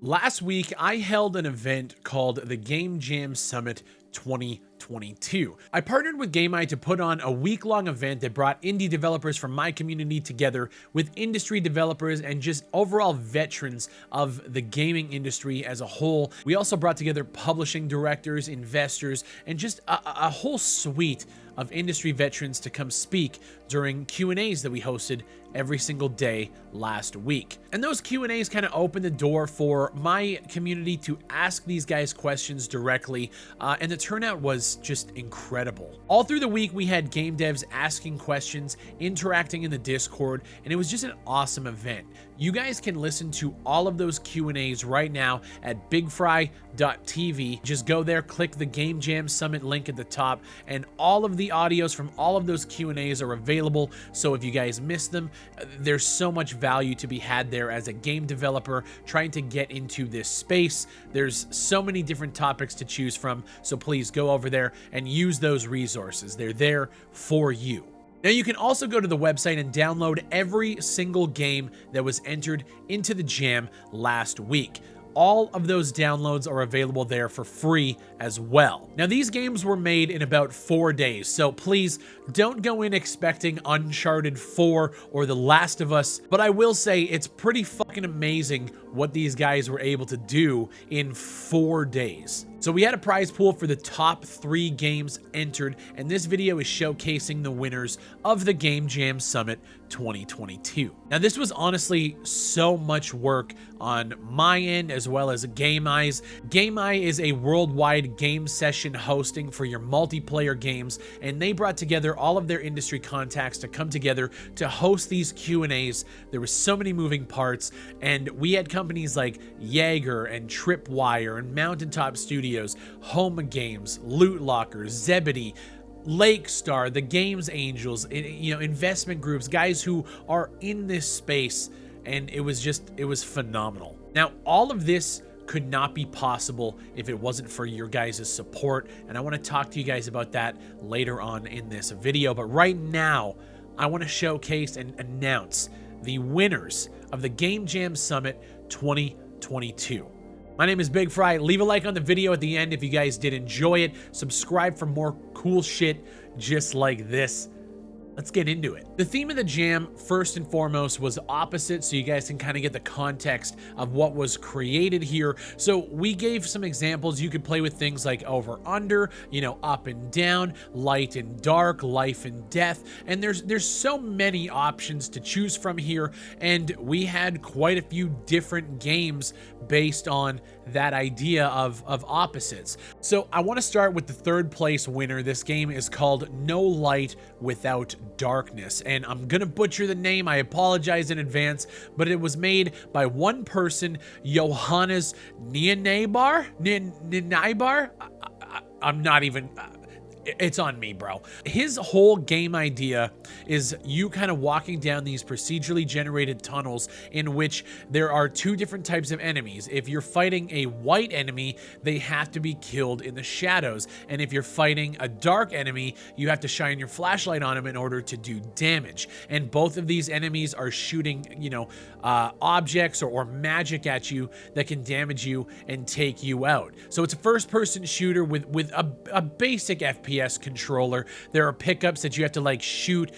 Last week, I held an event called the Game Jam Summit 2022. I partnered with GameEye to put on a week-long event that brought indie developers from my community together with industry developers and just overall veterans of the gaming industry as a whole. We also brought together publishing directors, investors, and just a whole suite of industry veterans to come speak during Q&As that we hosted every single day last week. And those Q&As kind of opened the door for my community to ask these guys questions directly, and the turnout was just incredible. All through the week, we had game devs asking questions, interacting in the Discord, and it was just an awesome event. You guys can listen to all of those Q&As right now at BigfryTV. Just go there, click the Game Jam Summit link at the top, and all of the audios from all of those Q&As are available. So if you guys missed them, there's so much value to be had there as a game developer trying to get into this space. There's so many different topics to choose from, so please go over there and use those resources. They're there for you. Now, you can also go to the website and download every single game that was entered into the jam last week. All of those downloads are available there for free as well. Now, these games were made in about 4 days, so please don't go in expecting Uncharted 4 or The Last of Us, but I will say it's pretty fucking amazing what these guys were able to do in 4 days. So we had a prize pool for the top 3 games entered, and this video is showcasing the winners of the Game Jam Summit 2022. Now, this was honestly so much work on my end as well as GameEye's. GameEye is a worldwide game session hosting for your multiplayer games, and they brought together all of their industry contacts to come together to host these Q&As. There were so many moving parts, and we had companies like Jaeger and Tripwire and Mountaintop Studios, Homa Games, Loot Locker, Zebedee, Lakestar, the Games Angels, investment groups, guys who are in this space, and it was phenomenal. Now, all of this could not be possible if it wasn't for your guys' support, and I want to talk to you guys about that later on in this video. But right now, I want to showcase and announce the winners of the Game Jam Summit 2022. My name is Big Fry. Leave a like on the video at the end if you guys did enjoy it. Subscribe for more cool shit just like this. Let's get into it. The theme of the jam, first and foremost, was opposite, so you guys can kind of get the context of what was created here. So we gave some examples. You could play with things like over, under, up and down, light and dark, life and death, and there's so many options to choose from here, and we had quite a few different games based on that idea of opposites. So I want to start with the third place winner. This game is called No Light Without Darkness, and I'm gonna butcher the name. I apologize in advance, but it was made by one person, Johannes Nienabar. I'm not even... It's on me, bro. His whole game idea is you kind of walking down these procedurally generated tunnels in which there are 2 different types of enemies. If you're fighting a white enemy, they have to be killed in the shadows. And if you're fighting a dark enemy, you have to shine your flashlight on them in order to do damage. And both of these enemies are shooting, objects or magic at you that can damage you and take you out. So it's a first-person shooter with a basic FPS controller. There are pickups that you have to shoot.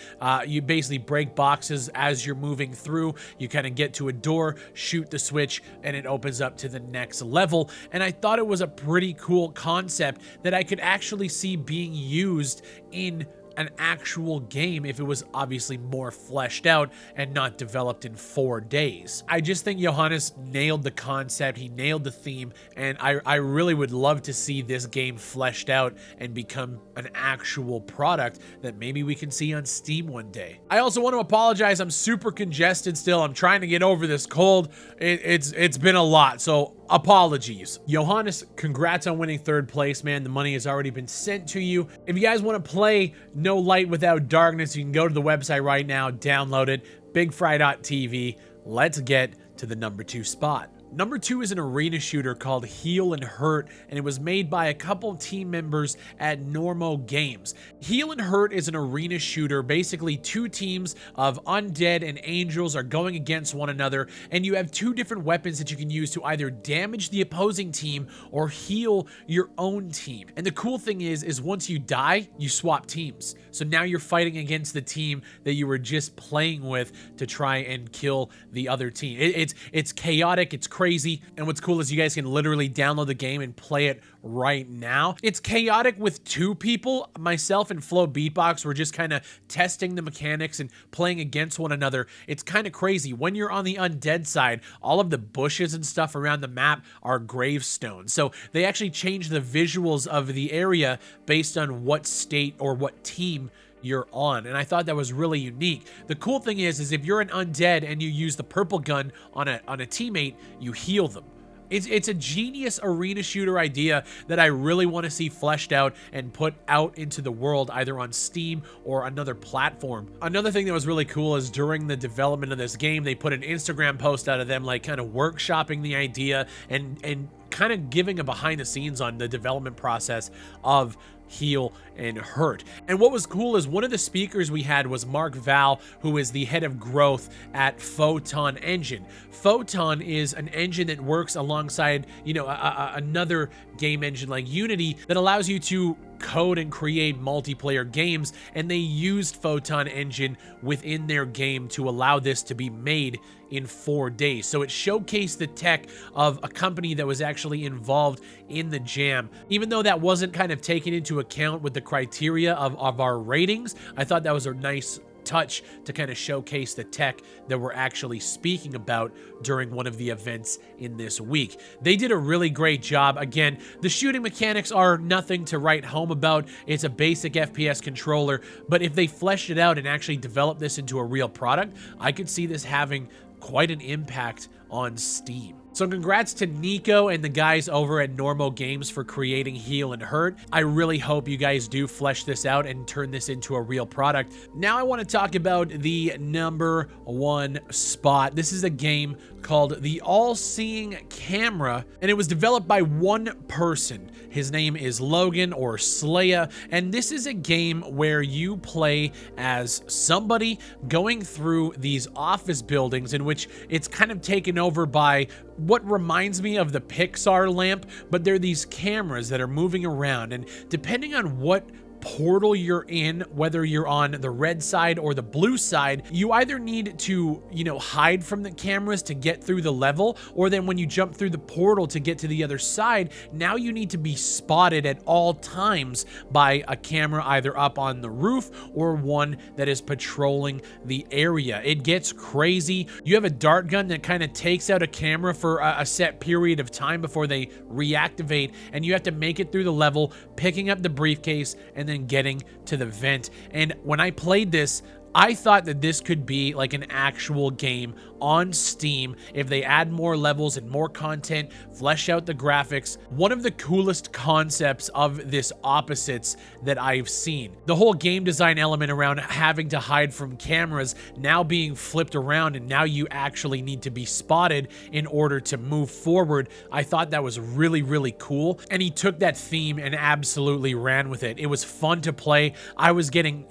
You basically break boxes as you're moving through. You kind of get to a door, shoot the switch, and it opens up to the next level. And I thought it was a pretty cool concept that I could actually see being used in an actual game if it was obviously more fleshed out and not developed in 4 days. I just think Johannes nailed the concept, he nailed the theme, and I really would love to see this game fleshed out and become an actual product that maybe we can see on Steam one day. I also want to apologize, I'm super congested still. I'm trying to get over this cold. It's been a lot, so apologies. Johannes, congrats on winning 3rd place, man. The money has already been sent to you. If you guys want to play No Light Without Darkness, you can go to the website right now, download it, BigfryTV. Let's get to the number 2 spot. Number 2 is an arena shooter called Heal and Hurt, and it was made by a couple team members at Normo Games. Heal and Hurt is an arena shooter. Basically, 2 teams of undead and angels are going against one another, and you have 2 different weapons that you can use to either damage the opposing team or heal your own team. And the cool thing is once you die, you swap teams. So now you're fighting against the team that you were just playing with to try and kill the other team. It's chaotic, it's crazy, and what's cool is you guys can literally download the game and play it right now. It's chaotic with 2 people. Myself and Flo Beatbox were just kind of testing the mechanics and playing against one another. It's kind of crazy. When you're on the undead side, all of the bushes and stuff around the map are gravestones. So they actually change the visuals of the area based on what state or what team you're on, and I thought that was really unique. The cool thing is if you're an undead and you use the purple gun on a teammate, you heal them. It's a genius arena shooter idea that I really want to see fleshed out and put out into the world, either on Steam or another platform. Another thing that was really cool is during the development of this game, they put an Instagram post out of them like kind of workshopping the idea and kind of giving a behind the scenes on the development process of Heal and Hurt. And what was cool is one of the speakers we had was Mark Val, who is the head of growth at Photon Engine. Photon is an engine that works alongside, another game engine like Unity that allows you to code and create multiplayer games, and they used Photon Engine within their game to allow this to be made in 4 days. So it showcased the tech of a company that was actually involved in the jam. Even though that wasn't kind of taken into account with the criteria of our ratings, I thought that was a nice touch to kind of showcase the tech that we're actually speaking about during one of the events in this week. They did a really great job. Again, the shooting mechanics are nothing to write home about. It's a basic FPS controller, but if they fleshed it out and actually developed this into a real product, I could see this having quite an impact on Steam. So congrats to Nico and the guys over at Normo Games for creating Heal and Hurt. I really hope you guys do flesh this out and turn this into a real product. Now I want to talk about the number 1 spot. This is a game called the AllSeeing Camera, and it was developed by one person. His name is Logan or Slaya, and this is a game where you play as somebody going through these office buildings in which it's kind of taken over by what reminds me of the Pixar lamp, but they're these cameras that are moving around, and depending on what portal you're in, whether you're on the red side or the blue side, you either need to, hide from the cameras to get through the level, or then when you jump through the portal to get to the other side, now you need to be spotted at all times by a camera either up on the roof or one that is patrolling the area. It gets crazy. You have a dart gun that kind of takes out a camera for a set period of time before they reactivate, and you have to make it through the level, picking up the briefcase and then getting to the vent. And when I played this, I thought that this could be like an actual game on Steam if they add more levels and more content, flesh out the graphics. One of the coolest concepts of this Opposites that I've seen. The whole game design element around having to hide from cameras now being flipped around, and now you actually need to be spotted in order to move forward. I thought that was really, really cool. And he took that theme and absolutely ran with it. It was fun to play. I was getting,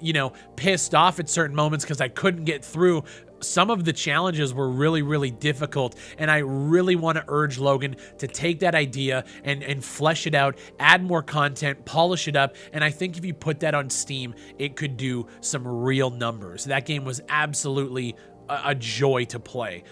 pissed off at certain moments because I couldn't get through. Some of the challenges were really, really difficult, and I really want to urge Logan to take that idea and flesh it out, add more content, polish it up, and I think if you put that on Steam, it could do some real numbers. That game was absolutely a joy to play.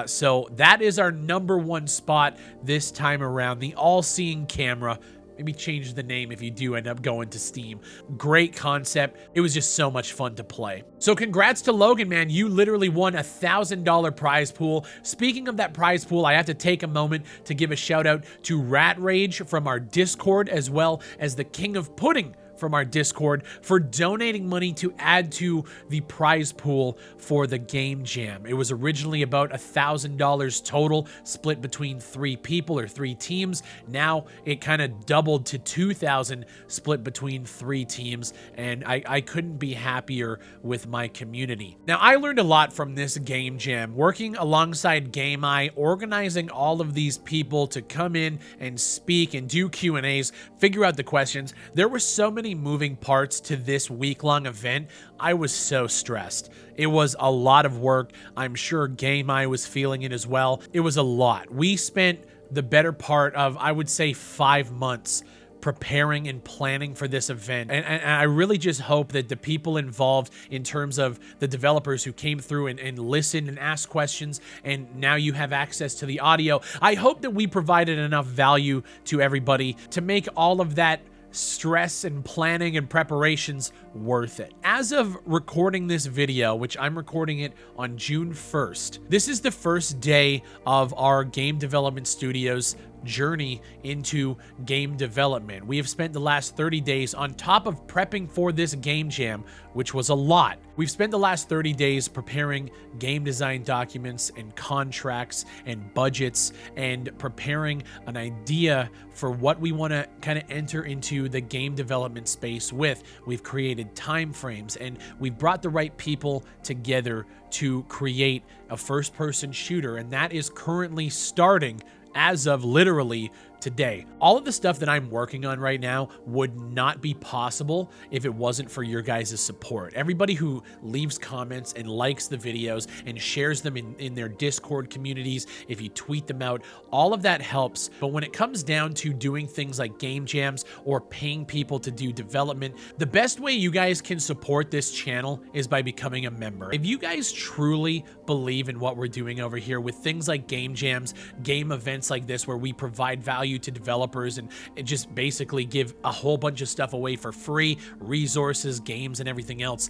So that is our number 1 spot this time around, the AllSeeing Camera. Maybe change the name if you do end up going to Steam. Great concept. It was just so much fun to play. So congrats to Logan, man. You literally won a $1,000 prize pool. Speaking of that prize pool, I have to take a moment to give a shout out to Rat Rage from our Discord, as well as the King of Pudding from our Discord for donating money to add to the prize pool for the Game Jam. It was originally about $1,000 total, split between 3 people or 3 teams. Now it kind of doubled to $2,000, split between 3 teams, and I couldn't be happier with my community. Now, I learned a lot from this Game Jam, working alongside GameEye, organizing all of these people to come in and speak and do Q&As, figure out the questions. There were so many moving parts to this week-long event. I was so stressed. It was a lot of work. I'm sure GameEye was feeling it as well. It was a lot. We spent the better part of, I would say, 5 months preparing and planning for this event. And I really just hope that the people involved, in terms of the developers who came through and listened and asked questions, and now you have access to the audio, I hope that we provided enough value to everybody to make all of that stress and planning and preparations worth it. As of recording this video, which I'm recording it on June 1st, this is the first day of our game development studio's journey into game development. We have spent the last 30 days on top of prepping for this Game Jam, which was a lot. We've spent the last 30 days preparing game design documents and contracts and budgets and preparing an idea for what we want to kind of enter into the game development space with. We've created time frames and we've brought the right people together to create a first-person shooter, and that is currently starting as of literally today. All of the stuff that I'm working on right now would not be possible if it wasn't for your guys' support. Everybody who leaves comments and likes the videos and shares them in their Discord communities, if you tweet them out, all of that helps. But when it comes down to doing things like game jams or paying people to do development, the best way you guys can support this channel is by becoming a member. If you guys truly believe in what we're doing over here with things like game jams, game events like this where we provide value to developers and just basically give a whole bunch of stuff away for free, resources, games, and everything else,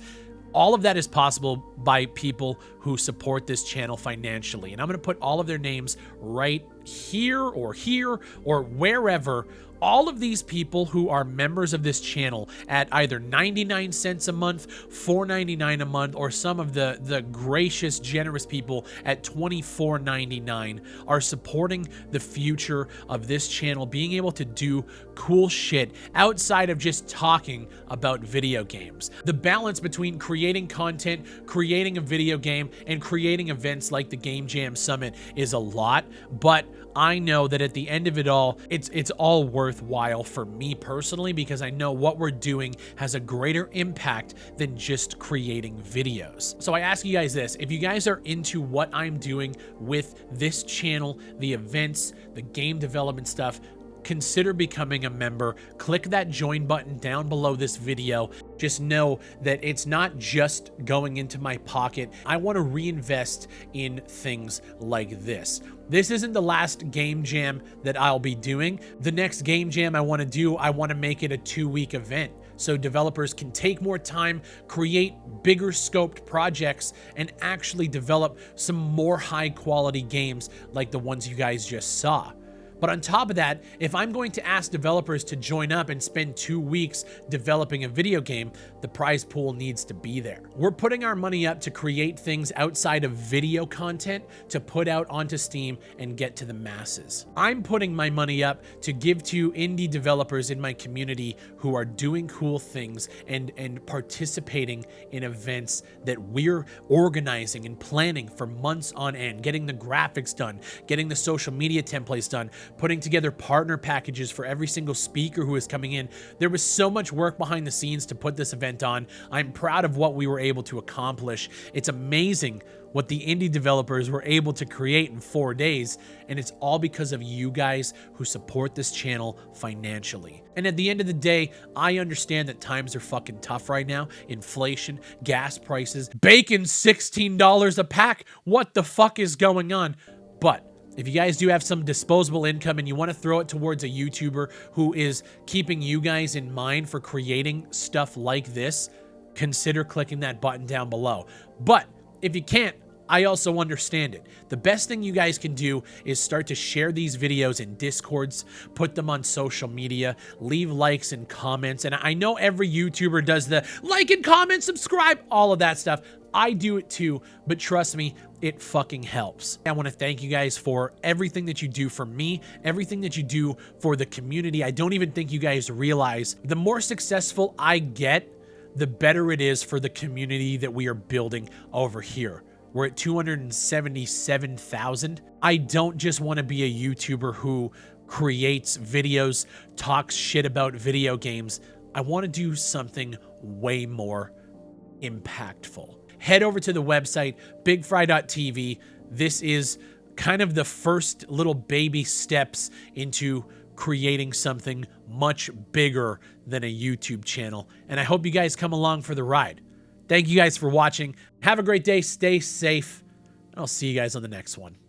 all of that is possible by people who support this channel financially. And I'm going to put all of their names right here or wherever. All of these people who are members of this channel at either 99 cents a month, $4.99 a month, or some of the gracious, generous people at $24.99 are supporting the future of this channel, being able to do cool shit outside of just talking about video games. The balance between creating content, creating a video game, and creating events like the Game Jam Summit is a lot, but I know that at the end of it all, it's all worthwhile for me personally, because I know what we're doing has a greater impact than just creating videos. So I ask you guys this: if you guys are into what I'm doing with this channel, the events, the game development stuff, consider becoming a member. Click that join button down below this video. Just know that it's not just going into my pocket. I want to reinvest in things like this. This isn't the last Game Jam that I'll be doing. The next Game Jam I want to do, I want to make it a 2-week event, so developers can take more time, create bigger scoped projects, and actually develop some more high quality games like the ones you guys just saw. But on top of that, if I'm going to ask developers to join up and spend 2 weeks developing a video game, the prize pool needs to be there. We're putting our money up to create things outside of video content to put out onto Steam and get to the masses. I'm putting my money up to give to indie developers in my community who are doing cool things and participating in events that we're organizing and planning for months on end, getting the graphics done, getting the social media templates done, putting together partner packages for every single speaker who is coming in. There was so much work behind the scenes to put this event on. I'm proud of what we were able to accomplish. It's amazing what the indie developers were able to create in 4 days, and it's all because of you guys who support this channel financially. And at the end of the day, I understand that times are fucking tough right now. Inflation, gas prices, bacon $16 a pack. What the fuck is going on? But if you guys do have some disposable income and you want to throw it towards a YouTuber who is keeping you guys in mind for creating stuff like this, consider clicking that button down below. But if you can't, I also understand it. The best thing you guys can do is start to share these videos in Discords, put them on social media, leave likes and comments. And I know every YouTuber does the like and comment, subscribe, all of that stuff. I do it too, but trust me, it fucking helps. I want to thank you guys for everything that you do for me, everything that you do for the community. I don't even think you guys realize the more successful I get, the better it is for the community that we are building over here. We're at 277,000. I don't just want to be a YouTuber who creates videos, talks shit about video games. I want to do something way more impactful. Head over to the website, BigfryTV. This is kind of the first little baby steps into creating something much bigger than a YouTube channel. And I hope you guys come along for the ride. Thank you guys for watching. Have a great day. Stay safe. I'll see you guys on the next one.